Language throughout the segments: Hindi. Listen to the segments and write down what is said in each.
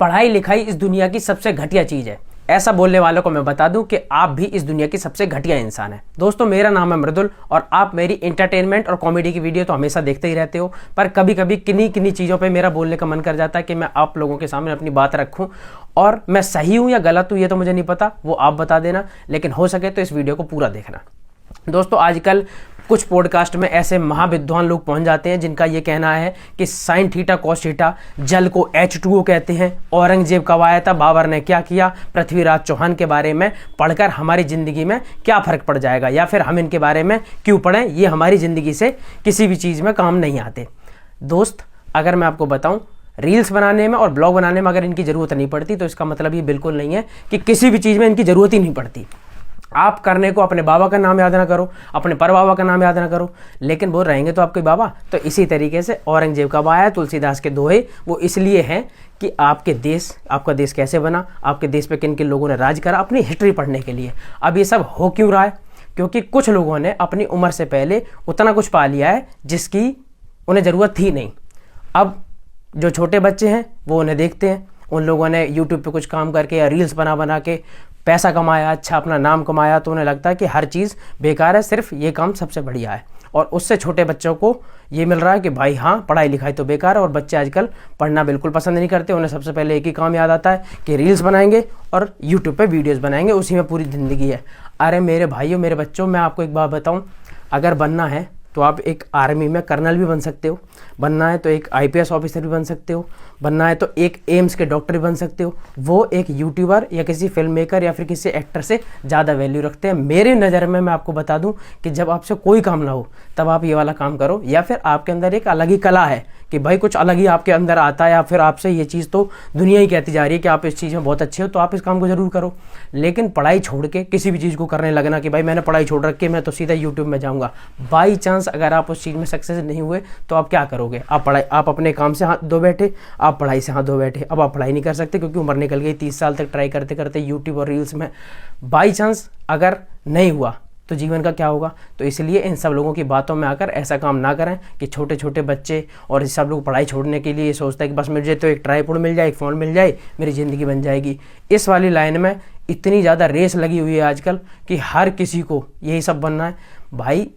पढ़ाई लिखाई इस दुनिया की सबसे घटिया चीज़ है। ऐसा बोलने वालों को मैं बता दूं कि आप भी इस दुनिया की सबसे घटिया इंसान हैं। दोस्तों, मेरा नाम है मृदुल और आप मेरी एंटरटेनमेंट और कॉमेडी की वीडियो तो हमेशा देखते ही रहते हो, पर कभी कभी किन्हीं किन्हीं चीज़ों पे मेरा बोलने का मन कर जाता है कि मैं आप लोगों के सामने अपनी बात रखूं। और मैं सही हूं या गलत हूं ये तो मुझे नहीं पता, वो आप बता देना, लेकिन हो सके तो इस वीडियो को पूरा देखना। दोस्तों, आजकल कुछ पॉडकास्ट में ऐसे महाविद्वान लोग पहुंच जाते हैं जिनका ये कहना है कि साइन थीटा कॉस थीटा, जल को H2O कहते हैं, औरंगजेब कब आया था, बाबर ने क्या किया, पृथ्वीराज चौहान के बारे में पढ़कर हमारी ज़िंदगी में क्या फ़र्क पड़ जाएगा, या फिर हम इनके बारे में क्यों पढ़ें, ये हमारी ज़िंदगी से किसी भी चीज़ में काम नहीं आते। दोस्त, अगर मैं आपको बताऊं, रील्स बनाने में और ब्लॉग बनाने में अगर इनकी ज़रूरत नहीं पड़ती तो इसका मतलब ये बिल्कुल नहीं है कि किसी भी चीज़ में इनकी ज़रूरत ही नहीं पड़ती। आप करने को अपने बाबा का नाम याद ना करो, अपने पर बाबा का नाम याद ना करो, लेकिन वो रहेंगे तो आपके बाबा। तो इसी तरीके से औरंगजेब कब आया, तुलसीदास के दोहे वो इसलिए हैं कि आपका देश कैसे बना, आपके देश पे किन किन लोगों ने राज करा, अपनी हिस्ट्री पढ़ने के लिए। अब ये सब हो क्यों रहा है? क्योंकि कुछ लोगों ने अपनी उम्र से पहले उतना कुछ पा लिया है जिसकी उन्हें ज़रूरत थी नहीं। अब जो छोटे बच्चे हैं वो उन्हें देखते हैं, उन लोगों ने यूट्यूब पे कुछ काम करके या रील्स बना के पैसा कमाया, अच्छा अपना नाम कमाया, तो उन्हें लगता है कि हर चीज़ बेकार है, सिर्फ ये काम सबसे बढ़िया है। और उससे छोटे बच्चों को ये मिल रहा है कि भाई हाँ, पढ़ाई लिखाई तो बेकार है। और बच्चे आजकल पढ़ना बिल्कुल पसंद नहीं करते, उन्हें सबसे पहले एक ही काम याद आता है कि रील्स बनाएंगे और यूट्यूब पे वीडियोज़ बनाएंगे, उसी में पूरी ज़िंदगी है। अरे मेरे भाइयों, मेरे बच्चों, मैं आपको एक बात बताऊँ, अगर बनना है तो आप एक आर्मी में कर्नल भी बन सकते हो, बनना है तो एक IPS ऑफिसर भी बन सकते हो, बनना है तो एक एम्स के डॉक्टर भी बन सकते हो। वो एक यूट्यूबर या किसी फिल्म मेकर या फिर किसी एक्टर से ज़्यादा वैल्यू रखते हैं मेरे नज़र में। मैं आपको बता दूं कि जब आपसे कोई काम ना हो तब आप ये वाला काम करो, या फिर आपके अंदर एक अलग ही कला है कि भाई कुछ अलग ही आपके अंदर आता है, या फिर आपसे ये चीज़ तो दुनिया ही कहती जा रही है कि आप इस चीज़ में बहुत अच्छे हो, तो आप इस काम को ज़रूर करो। लेकिन पढ़ाई छोड़ के किसी भी चीज़ को करने लगना कि भाई मैंने पढ़ाई छोड़ रखी है, मैं तो सीधा यूट्यूब में जाऊँगा, बाई चांस अगर आप उस चीज़ में सक्सेस नहीं हुए तो आप क्या करोगे? आप अपने काम से हाथ धो बैठे, आप पढ़ाई से हाथ धो बैठे। अब आप पढ़ाई नहीं कर सकते क्योंकि उम्र निकल गई, 30 साल तक ट्राई करते करते यूट्यूब और रील्स में, बाई चांस अगर नहीं हुआ तो जीवन का क्या होगा? तो इसलिए इन सब लोगों की बातों में आकर ऐसा काम ना करें कि छोटे छोटे बच्चे और सब लोग पढ़ाई छोड़ने के लिए सोचते हैं कि बस मुझे तो एक ट्राइपॉड मिल जाए, एक फ़ोन मिल जाए, मेरी ज़िंदगी बन जाएगी। इस वाली लाइन में इतनी ज़्यादा रेस लगी हुई है आजकल कि हर किसी को यही सब बनना है। भाई,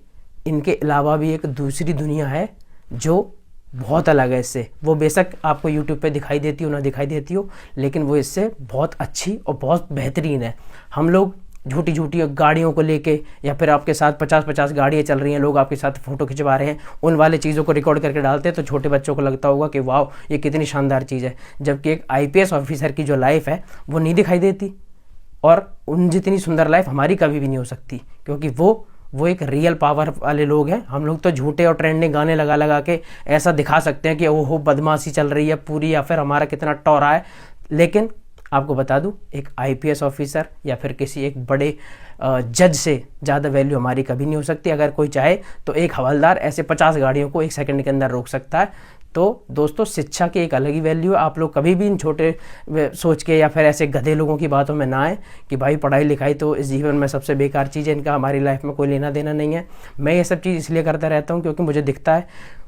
इनके अलावा भी एक दूसरी दुनिया है जो बहुत अलग है इससे। वो बेशक आपको यूट्यूब पे दिखाई देती हो ना दिखाई देती हो, लेकिन वो इससे बहुत अच्छी और बहुत बेहतरीन है। हम लोग झूठी झूठी गाड़ियों को लेके, या फिर आपके साथ 50-50 गाड़ियाँ चल रही हैं, लोग आपके साथ फ़ोटो खिंचवा रहे हैं, उन वाले चीज़ों को रिकॉर्ड करके डालते हैं, तो छोटे बच्चों को लगता होगा कि वाह ये कितनी शानदार चीज़ है। जबकि एक IPS ऑफिसर की जो लाइफ है वो नहीं दिखाई देती, और उन जितनी सुंदर लाइफ हमारी कभी भी नहीं हो सकती, क्योंकि वो एक रियल पावर वाले लोग हैं। हम लोग तो झूठे और ट्रेंडिंग गाने लगा लगा के ऐसा दिखा सकते हैं कि ओहो बदमाशी चल रही है पूरी, या फिर हमारा कितना टौरा है। लेकिन आपको बता दूं, एक IPS ऑफिसर या फिर किसी एक बड़े जज से ज़्यादा वैल्यू हमारी कभी नहीं हो सकती। अगर कोई चाहे तो एक हवलदार ऐसे 50 गाड़ियों को 1 सेकंड के अंदर रोक सकता है। तो दोस्तों, शिक्षा की एक अलग ही वैल्यू है। आप लोग कभी भी इन छोटे सोच के या फिर ऐसे गधे लोगों की बातों में ना आए कि भाई पढ़ाई लिखाई तो इस जीवन में सबसे बेकार चीज़ है, इनका हमारी लाइफ में कोई लेना देना नहीं है। मैं ये सब चीज़ इसलिए करता रहता हूँ क्योंकि मुझे दिखता है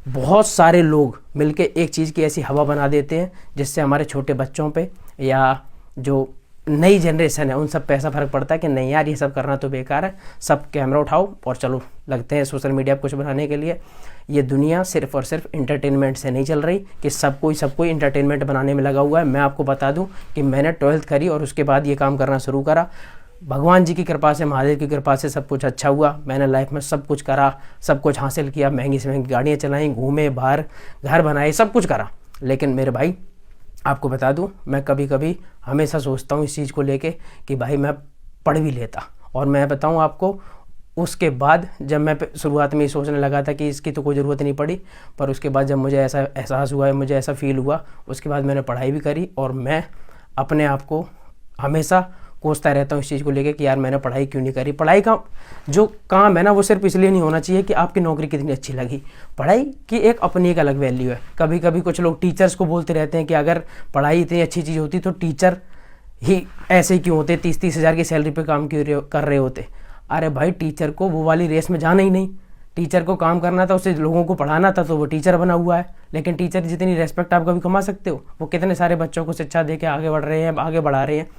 बहुत सारे लोग मिलके एक चीज़ की ऐसी हवा बना देते हैं जिससे हमारे छोटे बच्चों पे या जो नई जनरेशन है उन सब पे ऐसा फ़र्क पड़ता है कि नहीं यार, ये सब करना तो बेकार है, सब कैमरा उठाओ और चलो लगते हैं सोशल मीडिया पर कुछ बनाने के लिए। ये दुनिया सिर्फ और सिर्फ इंटरटेनमेंट से नहीं चल रही कि सब कोई इंटरटेनमेंट बनाने में लगा हुआ है। मैं आपको बता दूं कि मैंने 12th करी और उसके बाद ये काम करना शुरू करा। भगवान जी की कृपा से, महादेव की कृपा से सब कुछ अच्छा हुआ। मैंने लाइफ में सब कुछ करा, सब कुछ हासिल किया, महंगी से महंगी गाड़ियाँ चलाई, घूमे बाहर, घर बनाए, सब कुछ करा। लेकिन मेरे भाई आपको बता दूं, मैं कभी कभी हमेशा सोचता हूँ इस चीज़ को लेके कि भाई मैं पढ़ भी लेता। और मैं बताऊँ आपको, उसके बाद जब मैं शुरुआत में ये सोचने लगा था कि इसकी तो कोई ज़रूरत नहीं पड़ी, पर उसके बाद जब मुझे ऐसा एहसास हुआ, मुझे ऐसा फील हुआ, उसके बाद मैंने पढ़ाई भी करी। और मैं अपने आप को हमेशा कोसता रहता हूँ इस चीज़ को लेके कि यार मैंने पढ़ाई क्यों नहीं करी। पढ़ाई का जो काम है ना वो सिर्फ इसलिए नहीं होना चाहिए कि आपकी नौकरी कितनी अच्छी लगी। पढ़ाई की एक अपनी एक अलग वैल्यू है। कभी कभी कुछ लोग टीचर्स को बोलते रहते हैं कि अगर पढ़ाई इतनी अच्छी चीज़ होती तो टीचर ही ऐसे क्यों होते, 30-30 हज़ार की सैलरी पे काम क्यों कर रहे होते। अरे भाई, टीचर को वो वाली रेस में जाना ही नहीं। टीचर को काम करना था, उसे लोगों को पढ़ाना था, तो वो टीचर बना हुआ है। लेकिन टीचर जितनी रेस्पेक्ट आप कभी कमा सकते हो, वो कितने सारे बच्चों को शिक्षा दे के आगे बढ़ रहे हैं, आगे बढ़ा रहे हैं।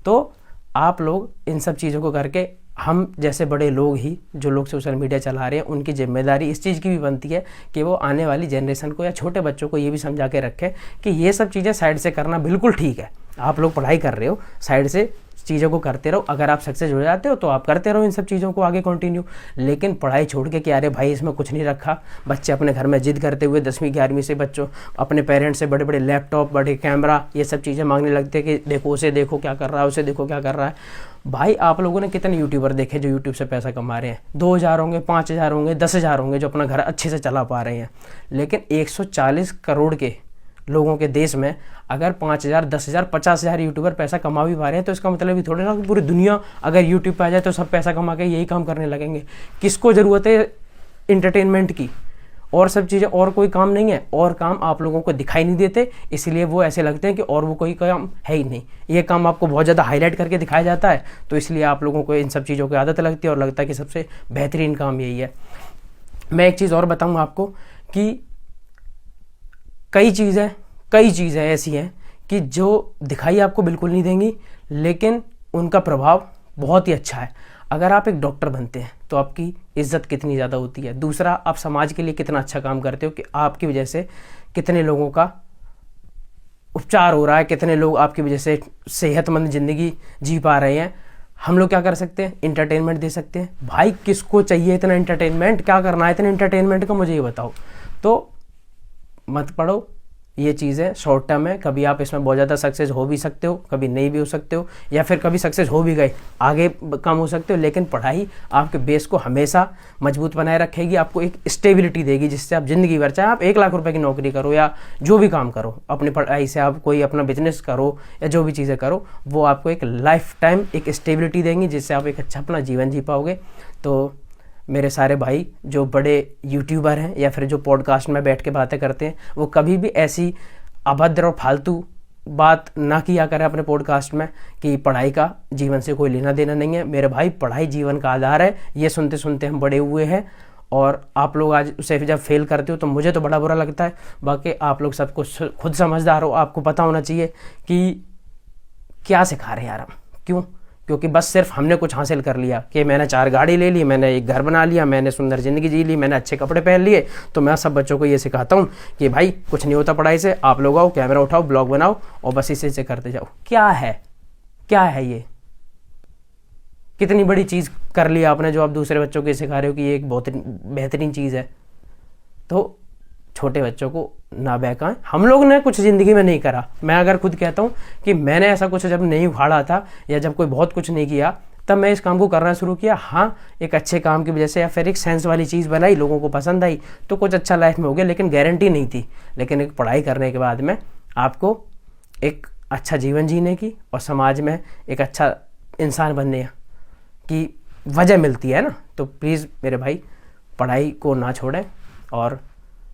तो आप लोग इन सब चीज़ों को करके, हम जैसे बड़े लोग ही जो लोग सोशल मीडिया चला रहे हैं, उनकी जिम्मेदारी इस चीज़ की भी बनती है कि वो आने वाली जनरेशन को या छोटे बच्चों को ये भी समझा के रखें कि ये सब चीज़ें साइड से करना बिल्कुल ठीक है। आप लोग पढ़ाई कर रहे हो, साइड से चीज़ों को करते रहो। अगर आप सक्सेस हो जाते हो तो आप करते रहो इन सब चीज़ों को आगे कंटिन्यू। लेकिन पढ़ाई छोड़ के कि अरे भाई इसमें कुछ नहीं रखा, बच्चे अपने घर में जिद करते हुए 10वीं 11वीं से बच्चों अपने पेरेंट्स से बड़े बड़े लैपटॉप, बड़े कैमरा, ये सब चीज़ें मांगने लगते हैं कि देखो उसे देखो क्या कर रहा है, उसे देखो क्या कर रहा है। भाई आप लोगों ने कितने यूट्यूबर देखे जो यूट्यूब से पैसा कमा रहे हैं? 2000 होंगे, 5000 होंगे, 10,000 होंगे जो अपना घर अच्छे से चला पा रहे हैं। लेकिन 140 करोड़ के लोगों के देश में अगर 5000, 10,000, 50,000 यूट्यूबर पैसा कमा भी पा रहे हैं, तो इसका मतलब ये थोड़ा ना कि पूरी दुनिया अगर यूट्यूब पे आ जाए तो सब पैसा कमा के यही काम करने लगेंगे। किसको ज़रूरत है इंटरटेनमेंट की? और सब चीज़ें, और कोई काम नहीं है, और काम आप लोगों को दिखाई नहीं देते, इसलिए वो ऐसे लगते हैं कि और वो कोई काम है ही नहीं। ये काम आपको बहुत ज़्यादा हाईलाइट करके दिखाया जाता है, तो इसलिए आप लोगों को इन सब चीज़ों की आदत लगती है और लगता है कि सबसे बेहतरीन काम यही है। मैं एक चीज़ और बताऊँगा आपको कि कई चीज़ें ऐसी हैं कि जो दिखाई आपको बिल्कुल नहीं देंगी, लेकिन उनका प्रभाव बहुत ही अच्छा है। अगर आप एक डॉक्टर बनते हैं तो आपकी इज्जत कितनी ज़्यादा होती है। दूसरा, आप समाज के लिए कितना अच्छा काम करते हो कि आपकी वजह से कितने लोगों का उपचार हो रहा है, कितने लोग आपकी वजह से सेहतमंद ज़िंदगी जी पा रहे हैं। हम लोग क्या कर सकते हैं? इंटरटेनमेंट दे सकते हैं। भाई किसको चाहिए इतना इंटरटेनमेंट? क्या करना है इतने इंटरटेनमेंट का, मुझे ये बताओ। तो मत पढ़ो, ये चीज़ें शॉर्ट टर्म है। कभी आप इसमें बहुत ज़्यादा सक्सेस हो भी सकते हो, कभी नहीं भी हो सकते हो, या फिर कभी सक्सेस हो भी गए आगे कम हो सकते हो। लेकिन पढ़ाई आपके बेस को हमेशा मजबूत बनाए रखेगी, आपको एक स्टेबिलिटी देगी जिससे आप ज़िंदगी भर, चाहे आप 1 लाख रुपए की नौकरी करो या जो भी काम करो, अपनी पढ़ाई से आप कोई अपना बिजनेस करो या जो भी चीज़ें करो, वो आपको एक लाइफ टाइम एक स्टेबिलिटी देंगी जिससे आप एक अच्छा अपना जीवन जी पाओगे। तो मेरे सारे भाई जो बड़े यूट्यूबर हैं या फिर जो पॉडकास्ट में बैठ के बातें करते हैं, वो कभी भी ऐसी अभद्र और फालतू बात ना किया करें अपने पॉडकास्ट में कि पढ़ाई का जीवन से कोई लेना देना नहीं है। मेरे भाई, पढ़ाई जीवन का आधार है, ये सुनते सुनते हम बड़े हुए हैं। और आप लोग आज उसे जब फेल करते हो तो मुझे तो बड़ा बुरा लगता है। बाकी आप लोग सब कुछ खुद समझदार हो, आपको पता होना चाहिए कि क्या सिखा रहे हैं यार हम। क्यों? क्योंकि बस सिर्फ हमने कुछ हासिल कर लिया कि मैंने 4 गाड़ी ले ली, मैंने एक घर बना लिया, मैंने सुंदर ज़िंदगी जी ली, मैंने अच्छे कपड़े पहन लिए, तो मैं सब बच्चों को ये सिखाता हूँ कि भाई कुछ नहीं होता पढ़ाई से। आप लोग आओ, कैमरा उठाओ, ब्लॉग बनाओ और बस इसे से करते जाओ। क्या है ये? कितनी बड़ी चीज़ कर लिया आपने जो आप दूसरे बच्चों को सिखा रहे हो कि ये एक बहुत बेहतरीन चीज़ है। तो छोटे बच्चों को ना बहकाएं। हम लोग ने कुछ ज़िंदगी में नहीं करा। मैं अगर खुद कहता हूँ कि मैंने ऐसा कुछ जब नहीं उखाड़ा था या जब कोई बहुत कुछ नहीं किया, तब मैं इस काम को करना शुरू किया। हाँ, एक अच्छे काम की वजह से या फिर एक सेंस वाली चीज़ बनाई, लोगों को पसंद आई तो कुछ अच्छा लाइफ में हो गया, लेकिन गारंटी नहीं थी। लेकिन एक पढ़ाई करने के बाद में आपको एक अच्छा जीवन जीने की और समाज में एक अच्छा इंसान बनने की वजह मिलती है ना। तो प्लीज़ मेरे भाई, पढ़ाई को ना छोड़ें और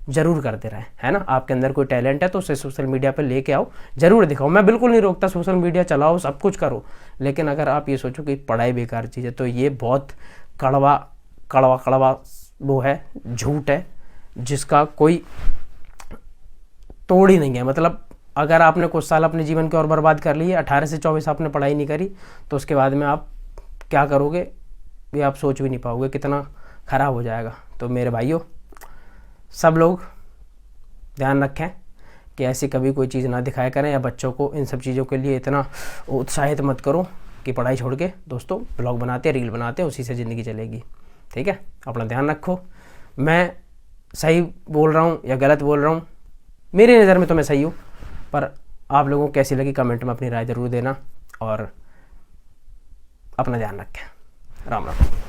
ज़रूर करते रहें, है ना। आपके अंदर कोई टैलेंट है तो उसे सोशल मीडिया पर लेके आओ, ज़रूर दिखाओ। मैं बिल्कुल नहीं रोकता, सोशल मीडिया चलाओ, सब कुछ करो। लेकिन अगर आप ये सोचो कि पढ़ाई बेकार चीज़ है, तो ये बहुत कड़वा वो है, झूठ है, जिसका कोई तोड़ ही नहीं है। मतलब अगर आपने कुछ साल अपने जीवन के और बर्बाद कर लिए, 18 से 24 आपने पढ़ाई नहीं करी, तो उसके बाद में आप क्या करोगे ये आप सोच भी नहीं पाओगे, कितना ख़राब हो जाएगा। तो मेरे भाइयों, सब लोग ध्यान रखें कि ऐसी कभी कोई चीज़ ना दिखाया करें, या बच्चों को इन सब चीज़ों के लिए इतना उत्साहित मत करो कि पढ़ाई छोड़ के दोस्तों ब्लॉग बनाते, रील बनाते, उसी से ज़िंदगी चलेगी। ठीक है, अपना ध्यान रखो। मैं सही बोल रहा हूँ या गलत बोल रहा हूँ, मेरी नज़र में तो मैं सही हूँ, पर आप लोगों को कैसी लगी कमेंट में अपनी राय ज़रूर देना और अपना ध्यान रखें। राम राम।